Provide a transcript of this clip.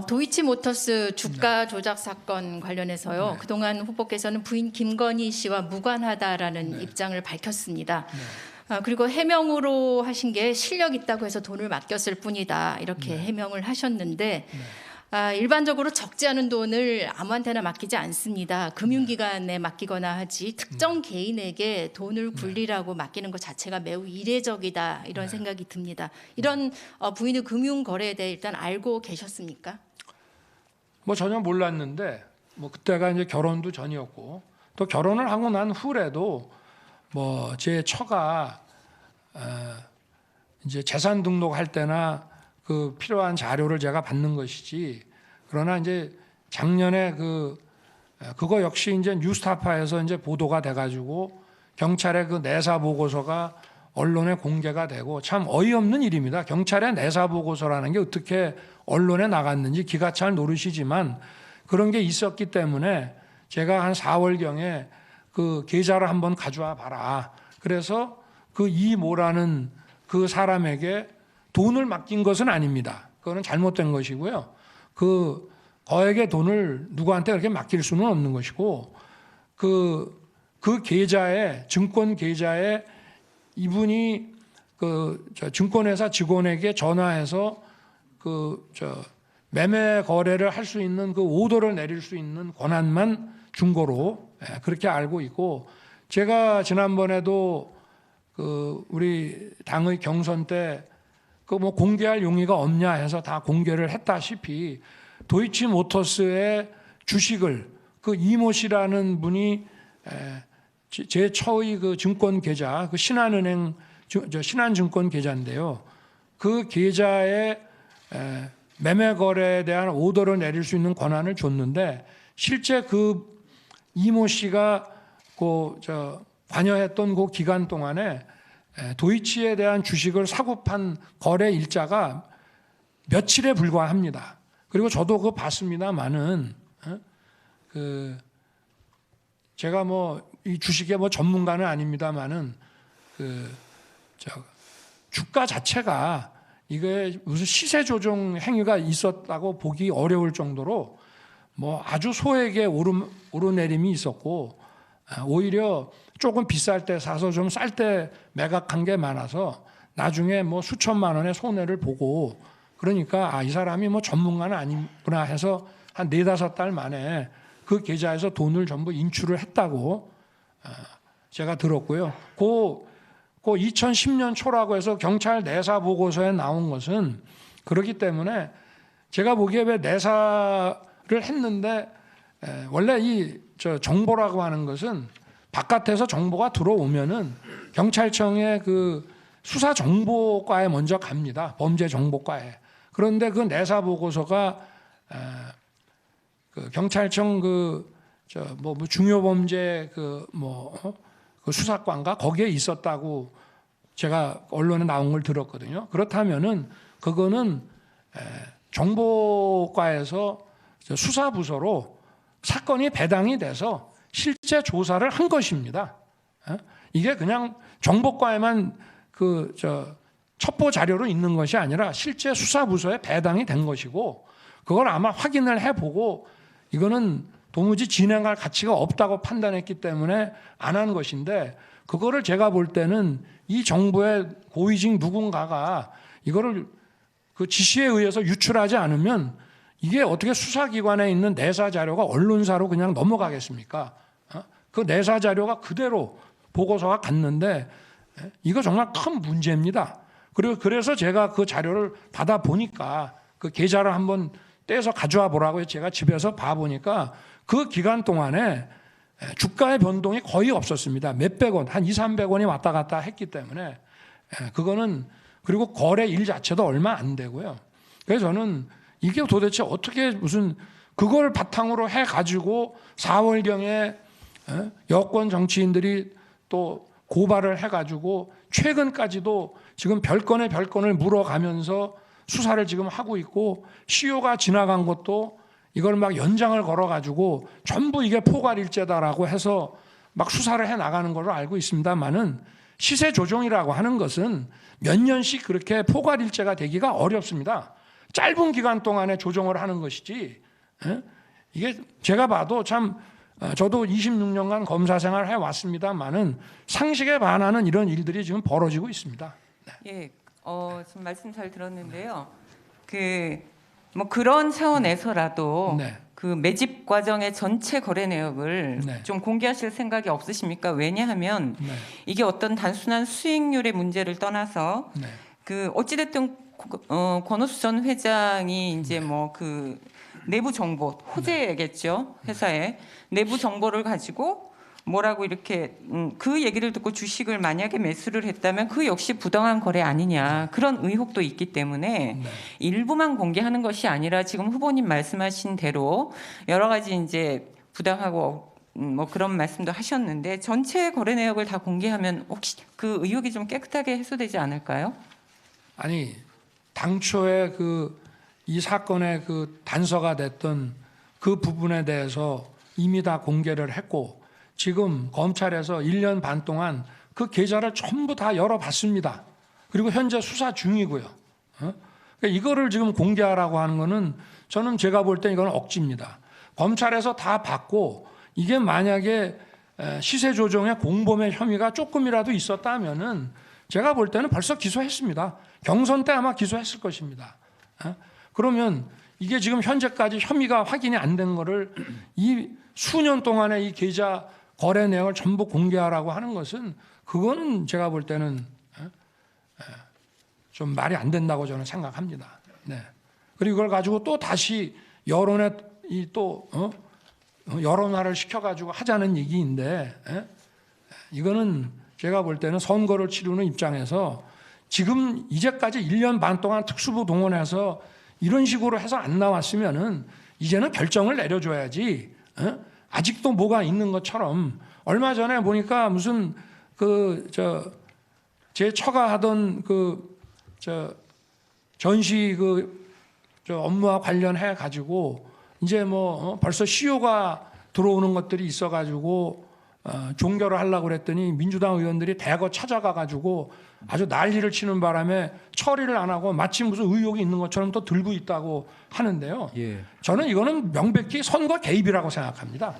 도이치모터스 주가 조작 사건 관련해서요. 네. 그동안 후보께서는 부인 김건희 씨와 무관하다라는 네. 입장을 밝혔습니다. 네. 그리고 해명으로 하신 게 실력 있다고 해서 돈을 맡겼을 뿐이다 이렇게 네. 해명을 하셨는데 네. 일반적으로 적지 않은 돈을 아무한테나 맡기지 않습니다. 금융기관에 맡기거나 하지 특정 개인에게 돈을 굴리라고 맡기는 것 자체가 매우 이례적이다 이런 생각이 듭니다. 이런 부인의 금융거래에 대해 일단 알고 계셨습니까? 뭐 전혀 몰랐는데 뭐 그때가 이제 결혼도 전이었고 또 결혼을 하고 난 후에도 뭐 제 처가 이제 재산 등록할 때나 그 필요한 자료를 제가 받는 것이지. 그러나 이제 작년에 그거 역시 이제 뉴스타파에서 이제 보도가 돼가지고 경찰의 그 내사 보고서가 언론에 공개가 되고 참 어이없는 일입니다. 경찰의 내사 보고서라는 게 어떻게 언론에 나갔는지 기가 찰 노릇이지만 그런 게 있었기 때문에 제가 한 4월경에 그 계좌를 한번 가져와 봐라. 그래서 그 이모라는 그 사람에게 돈을 맡긴 것은 아닙니다. 그거는 잘못된 것이고요. 그 거액의 돈을 누구한테 그렇게 맡길 수는 없는 것이고 그 계좌에 증권 계좌에 이분이 증권회사 직원에게 전화해서 매매 거래를 할 수 있는 그 오더를 내릴 수 있는 권한만 준 거로 그렇게 알고 있고 제가 지난번에도 우리 당의 경선 때 뭐 공개할 용의가 없냐 해서 다 공개를 했다시피 도이치모터스의 주식을 그 이모 씨라는 분이 제 처의 그 증권 계좌 그 신한은행 신한증권 계좌인데요. 그 계좌에 매매 거래에 대한 오더를 내릴 수 있는 권한을 줬는데 실제 그 이모 씨가 관여했던 그 기간 동안에 도이치에 대한 주식을 사고 판 거래 일자가 며칠에 불과합니다. 그리고 저도 그거 봤습니다만은 제가 뭐 이 주식의 뭐 전문가는 아닙니다만은 주가 자체가 이게 무슨 시세 조정 행위가 있었다고 보기 어려울 정도로 뭐 아주 소액의 오르내림이 있었고 오히려 조금 비쌀 때 사서 좀 쌀 때 매각한 게 많아서 나중에 뭐 수천만 원의 손해를 보고 그러니까 이 사람이 뭐 전문가는 아니구나 해서 한 4-5달 만에 그 계좌에서 돈을 전부 인출을 했다고 제가 들었고요. 그 2010년 초라고 해서 경찰 내사 보고서에 나온 것은 그렇기 때문에 제가 보기에 왜 내사를 했는데 원래 이 정보라고 하는 것은 바깥에서 정보가 들어오면은 경찰청의 그 수사정보과에 먼저 갑니다. 범죄정보과에. 그런데 그 내사 보고서가 그 경찰청 뭐 중요범죄 그 수사관가 거기에 있었다고 제가 언론에 나온 걸 들었거든요. 그렇다면은 그거는 정보과에서 수사부서로 사건이 배당이 돼서 실제 조사를 한 것입니다. 이게 그냥 정보과에만 첩보 자료로 있는 것이 아니라 실제 수사부서에 배당이 된 것이고 그걸 아마 확인을 해보고 이거는 도무지 진행할 가치가 없다고 판단했기 때문에 안 한 것인데 그거를 제가 볼 때는 이 정부의 고위직 누군가가 이거를 그 지시에 의해서 유출하지 않으면 이게 어떻게 수사기관에 있는 내사 자료가 언론사로 그냥 넘어가겠습니까? 그 내사 자료가 그대로 보고서가 갔는데 이거 정말 큰 문제입니다. 그리고 그래서 제가 그 자료를 받아 보니까 그 계좌를 한번 떼서 가져와 보라고 제가 집에서 봐 보니까 그 기간 동안에 주가의 변동이 거의 없었습니다. 몇백 원, 한 200-300원이 왔다 갔다 했기 때문에 그거는 그리고 거래 일 자체도 얼마 안 되고요. 그래서 저는 이게 도대체 어떻게 무슨 그걸 바탕으로 해가지고 4월경에 여권 정치인들이 또 고발을 해가지고 최근까지도 지금 별건의 별건을 물어가면서 수사를 지금 하고 있고 시효가 지나간 것도 이걸 막 연장을 걸어가지고 전부 이게 포괄일죄다라고 해서 막 수사를 해 나가는 걸로 알고 있습니다만은 시세 조정이라고 하는 것은 몇 년씩 그렇게 포괄일죄가 되기가 어렵습니다. 짧은 기간 동안에 조정을 하는 것이지. 이게 제가 봐도 참 저도 26년간 검사 생활을 해왔습니다만은 상식에 반하는 이런 일들이 지금 벌어지고 있습니다. 예, 지금 말씀 잘 들었는데요. 뭐 그런 차원에서라도 네. 그 매집 과정의 전체 거래 내역을 네. 좀 공개하실 생각이 없으십니까? 왜냐하면 네. 이게 어떤 단순한 수익률의 문제를 떠나서 네. 그 어찌됐든 권오수 전 회장이 이제 뭐 그 내부 정보 호재겠죠, 회사의 내부 정보를 가지고 뭐라고 이렇게 그 얘기를 듣고 주식을 만약에 매수를 했다면 그 역시 부당한 거래 아니냐, 그런 의혹도 있기 때문에 네. 일부만 공개하는 것이 아니라 지금 후보님 말씀하신 대로 여러 가지 이제 부당하고 뭐 그런 말씀도 하셨는데 전체 거래 내역을 다 공개하면 혹시 그 의혹이 좀 깨끗하게 해소되지 않을까요? 아니, 당초에 이 사건의 그 단서가 됐던 그 부분에 대해서 이미 다 공개를 했고, 지금 검찰에서 1년 반 동안 그 계좌를 전부 다 열어봤습니다. 그리고 현재 수사 중이고요. 그러니까 이거를 지금 공개하라고 하는 거는 저는 제가 볼 때 이건 억지입니다. 검찰에서 다 받고 이게 만약에 시세 조정의 공범의 혐의가 조금이라도 있었다면은 제가 볼 때는 벌써 기소했습니다. 경선 때 아마 기소했을 것입니다. 그러면 이게 지금 현재까지 혐의가 확인이 안 된 거를 이 수년 동안의 이 계좌 거래 내역을 전부 공개하라고 하는 것은 그거는 제가 볼 때는 좀 말이 안 된다고 저는 생각합니다. 네. 그리고 이걸 가지고 또 다시 여론에 여론화를 시켜가지고 하자는 얘기인데, 이거는 제가 볼 때는 선거를 치르는 입장에서 지금 이제까지 1년 반 동안 특수부 동원해서 이런 식으로 해서 안 나왔으면은 이제는 결정을 내려줘야지. 아직도 뭐가 있는 것처럼. 얼마 전에 보니까 무슨 제 처가 하던 전시 업무와 관련해 가지고 이제 뭐 벌써 시효가 들어오는 것들이 있어 가지고 종결을 하려고 그랬더니 민주당 의원들이 대거 찾아가 가지고 아주 난리를 치는 바람에 처리를 안 하고 마치 무슨 의혹이 있는 것처럼 또 들고 있다고 하는데요. 예. 저는 이거는 명백히 선거 개입이라고 생각합니다.